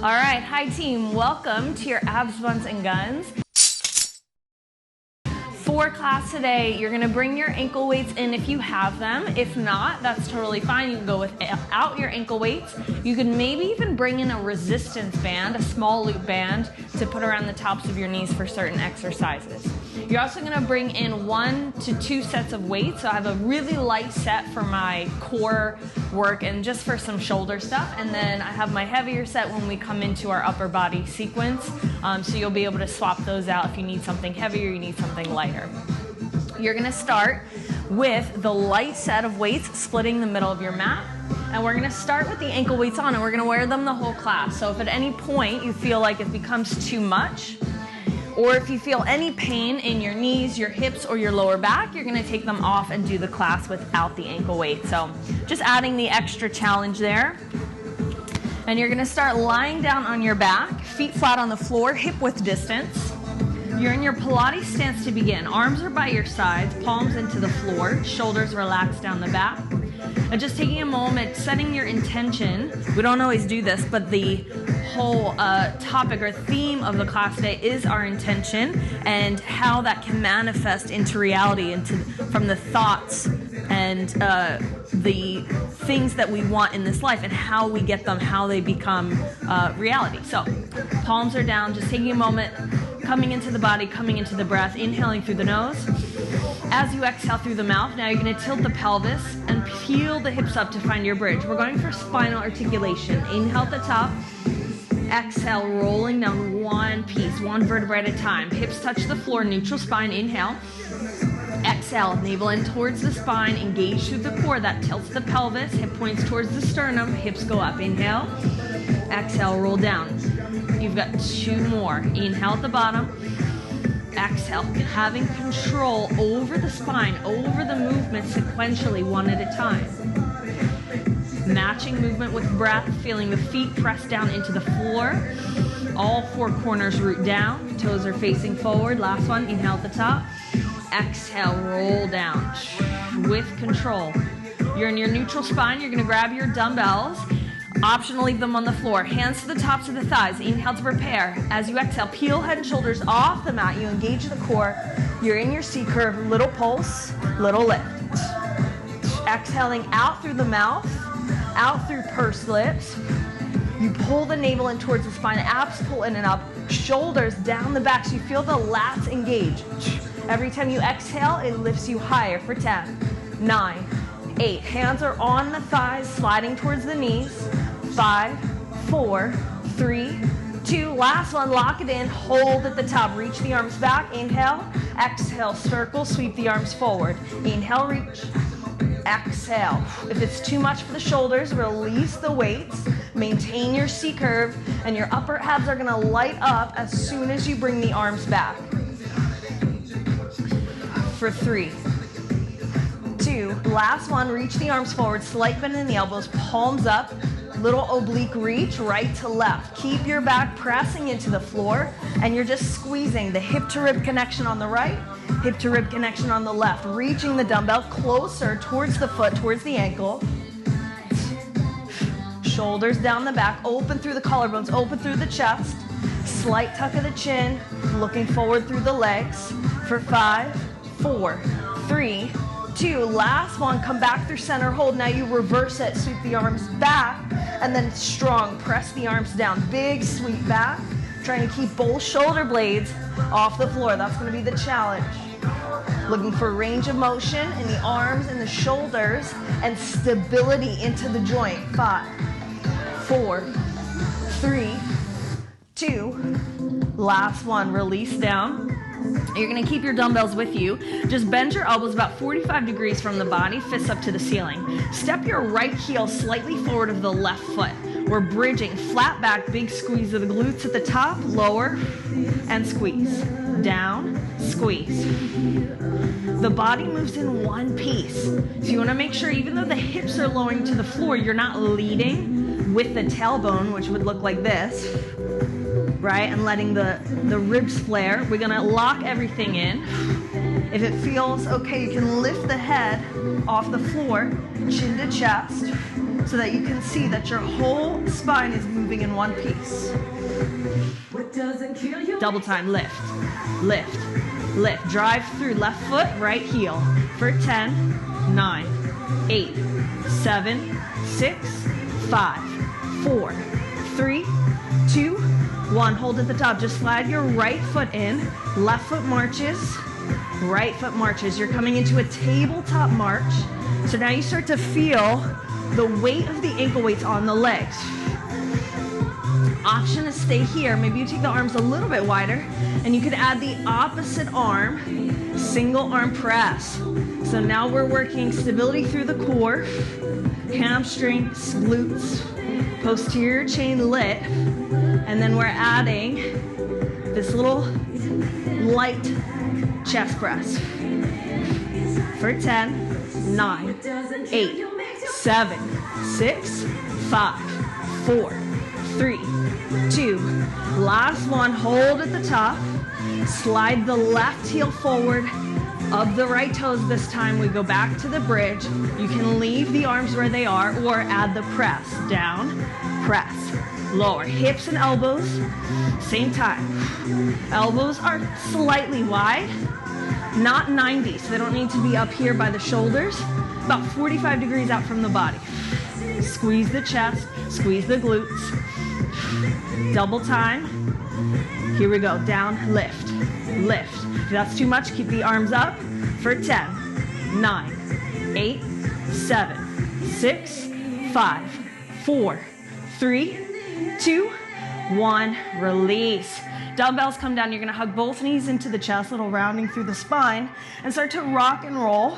All right, hi team, welcome to your abs, buns, and guns. For class today, you're gonna bring your ankle weights in if you have them. If not, that's totally fine. You can go without your ankle weights. You could maybe even bring in a resistance band, a small loop band, to put around the tops of your knees for certain exercises. You're also gonna bring in 1 to 2 sets of weights. So I have a really light set for my core work and just for some shoulder stuff. And then I have my heavier set when we come into our upper body sequence. So you'll be able to swap those out if you need something heavier, you need something lighter. You're gonna start with the light set of weights splitting the middle of your mat. And we're gonna start with the ankle weights on and we're gonna wear them the whole class. So if at any point you feel like it becomes too much, or if you feel any pain in your knees, your hips, or your lower back, you're gonna take them off and do the class without the ankle weight. So just adding the extra challenge there. And you're gonna start lying down on your back, feet flat on the floor, hip width distance. You're in your Pilates stance to begin. Arms are by your sides, palms into the floor, shoulders relaxed down the back. And just taking a moment, setting your intention. We don't always do this, but the whole topic or theme of the class today is our intention and how that can manifest into reality, from the thoughts and the things that we want in this life and how we get them, how they become reality. So palms are down, just taking a moment, coming into the body, coming into the breath, inhaling through the nose. As you exhale through the mouth, now you're going to tilt the pelvis and peel the hips up to find your bridge. We're going for spinal articulation. Inhale at the top. Exhale, rolling down one piece, one vertebrae at a time. Hips touch the floor, neutral spine, inhale. Exhale, navel in towards the spine, engage through the core. That tilts the pelvis, hip points towards the sternum, hips go up. Inhale. Exhale, roll down. You've got 2 more. Inhale at the bottom. Exhale, having control over the spine, over the movement sequentially, one at a time. Matching movement with breath, feeling the feet press down into the floor. All 4 corners root down, toes are facing forward. Last one, inhale at the top. Exhale, roll down with control. You're in your neutral spine. You're gonna grab your dumbbells. Optional, leave them on the floor. Hands to the tops of the thighs. Inhale to prepare. As you exhale, peel head and shoulders off the mat. You engage the core. You're in your C curve. Little pulse, little lift. Exhaling out through the mouth, out through pursed lips. You pull the navel in towards the spine. Abs pull in and up. Shoulders down the back so you feel the lats engage. Every time you exhale, it lifts you higher for 10, 9, 8. Hands are on the thighs, sliding towards the knees. 5, 4, 3, 2. Last one, lock it in, hold at the top. Reach the arms back, inhale. Exhale, circle, sweep the arms forward. Inhale, reach. Exhale. If it's too much for the shoulders, release the weights. Maintain your C curve, and your upper abs are gonna light up as soon as you bring the arms back. For 3, 2, last one, reach the arms forward, slight bend in the elbows, palms up, little oblique reach, right to left. Keep your back pressing into the floor, and you're just squeezing the hip to rib connection on the right, hip to rib connection on the left, reaching the dumbbell closer towards the foot, towards the ankle. Shoulders down the back, open through the collarbones, open through the chest, slight tuck of the chin, looking forward through the legs. For 5, 4, 3, 2, last one, come back through center hold. Now you reverse it, sweep the arms back, and then strong, press the arms down. Big sweep back, trying to keep both shoulder blades off the floor. That's gonna be the challenge. Looking for range of motion in the arms and the shoulders and stability into the joint. 5, 4, 3, 2, last one, release down. You're gonna keep your dumbbells with you. Just bend your elbows about 45 degrees from the body, fists up to the ceiling. Step your right heel slightly forward of the left foot. We're bridging, flat back, big squeeze of the glutes at the top, lower, and squeeze. Down, squeeze. The body moves in one piece. So you wanna make sure, even though the hips are lowering to the floor, you're not leading with the tailbone, which would look like this, right? And letting the ribs flare. We're gonna lock everything in. If it feels okay, you can lift the head off the floor, chin to chest. so that you can see that your whole spine is moving in one piece. Double time, lift, lift, lift. Drive through left foot, right heel for 10, 9, 8, 7, 6, 5, 4, 3, 2, 1. Hold at the top. Just slide your right foot in. Left foot marches. Right foot marches. You're coming into a tabletop march. So now you start to feel the weight of the ankle weights on the legs. Option to stay here. Maybe you take the arms a little bit wider, and you could add the opposite arm, single arm press. So now we're working stability through the core, hamstrings, glutes, posterior chain lit, and then we're adding this little light chest press for 10, 9, 8, 7, 6, 5, 4, 3, 2. Last one, hold at the top. Slide the left heel forward of the right toes this time. We go back to the bridge. You can leave the arms where they are or add the press. Down, press, lower. Hips and elbows, same time. Elbows are slightly wide, not 90, so they don't need to be up here by the shoulders. About 45 degrees out from the body. Squeeze the chest, squeeze the glutes. Double time. Here we go. Down, lift, lift. If that's too much, keep the arms up for 10, 9, 8, 7, 6, 5, 4, 3, 2, 1. Release. Dumbbells come down. You're going to hug both knees into the chest, little rounding through the spine, and start to rock and roll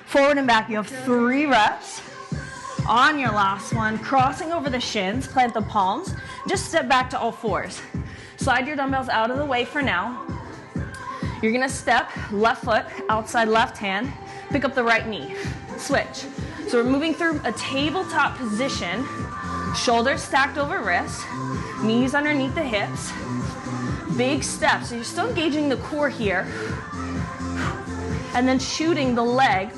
forward and back. You have 3 reps. On your last one, crossing over the shins, plant the palms, just step back to all fours. Slide your dumbbells out of the way for now. You're gonna step left foot, outside left hand, pick up the right knee, switch. So we're moving through a tabletop position, shoulders stacked over wrists, knees underneath the hips, big step. So you're still engaging the core here, and then shooting the leg,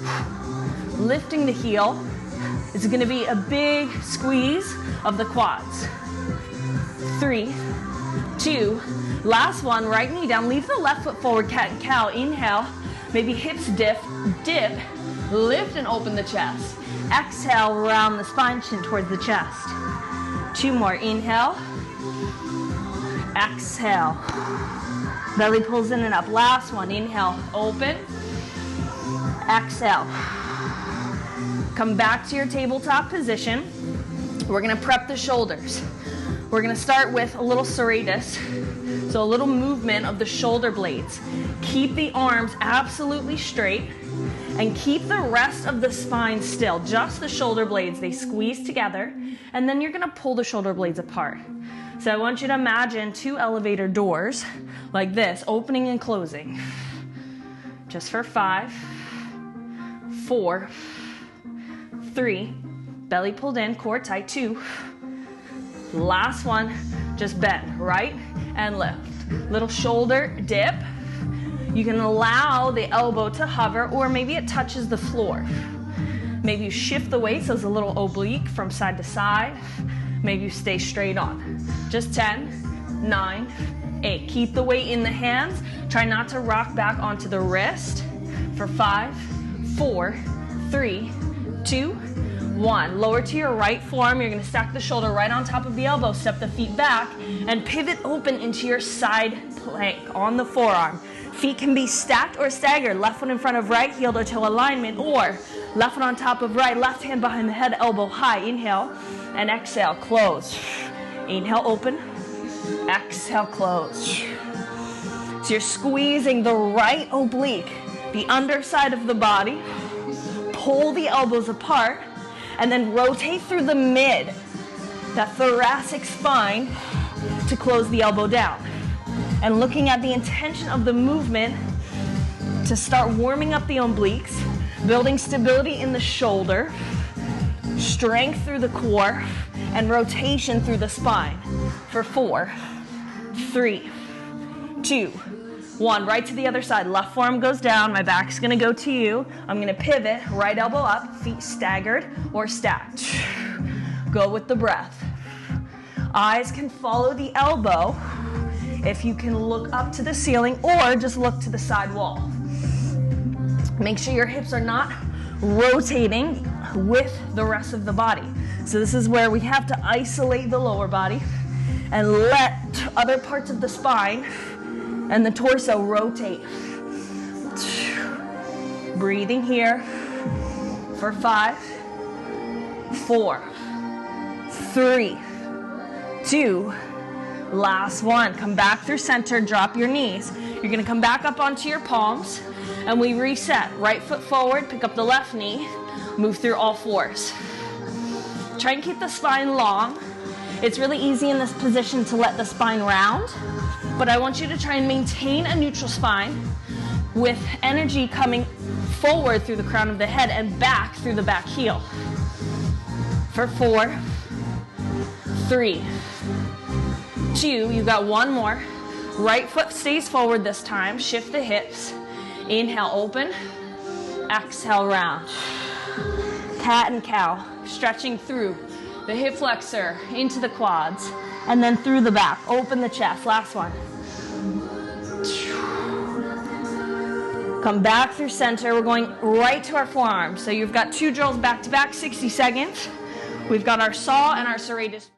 lifting the heel. It's going to be a big squeeze of the quads. 3, 2, last one, right knee down. Leave the left foot forward, cat and cow. Inhale, maybe hips dip, lift and open the chest. Exhale, round the spine, chin towards the chest. 2 more, inhale, exhale. Belly pulls in and up. Last one, inhale, open, exhale. Come back to your tabletop position. We're gonna prep the shoulders. We're gonna start with a little serratus, so a little movement of the shoulder blades. Keep the arms absolutely straight and keep the rest of the spine still, just the shoulder blades. They squeeze together, and then you're gonna pull the shoulder blades apart. So I want you to imagine 2 elevator doors like this, opening and closing. Just for 5, 4, 3, belly pulled in, core tight, 2. Last one, just bend, right and left. Little shoulder dip. You can allow the elbow to hover, or maybe it touches the floor. Maybe you shift the weight so it's a little oblique from side to side. Maybe you stay straight on. Just 10, 9, 8. Keep the weight in the hands. Try not to rock back onto the wrist. For 5, 4, 3, 2, 1. Lower to your right forearm. You're going to stack the shoulder right on top of the elbow. Step the feet back and pivot open into your side plank on the forearm. Feet can be stacked or staggered. Left foot in front of right, heel to toe alignment, or left foot on top of right, left hand behind the head, elbow high. Inhale and exhale, close. Inhale, open. Exhale, close. So you're squeezing the right oblique, the underside of the body. Pull the elbows apart, and then rotate through the mid, that thoracic spine, to close the elbow down. And looking at the intention of the movement to start warming up the obliques, building stability in the shoulder, strength through the core, and rotation through the spine. For 4, 3, 2, 1, right to the other side. Left forearm goes down, my back's gonna go to you. I'm gonna pivot, right elbow up, feet staggered or stacked. Go with the breath. Eyes can follow the elbow if you can look up to the ceiling or just look to the side wall. Make sure your hips are not rotating with the rest of the body. So this is where we have to isolate the lower body and let other parts of the spine and the torso rotate. Breathing here for 5, 4, 3, 2, last one. Come back through center, drop your knees. You're gonna come back up onto your palms and we reset. Right foot forward, pick up the left knee, move through all 4s. Try and keep the spine long. It's really easy in this position to let the spine round, but I want you to try and maintain a neutral spine with energy coming forward through the crown of the head and back through the back heel. For 4, 3, 2, you got 1 more. Right foot stays forward this time. Shift the hips. Inhale, open. Exhale, round. Cat and cow. Stretching through the hip flexor into the quads and then through the back. Open the chest. Last one. Come back through center. We're going right to our forearms. So you've got 2 drills back to back, 60 seconds. We've got our saw and our serratus.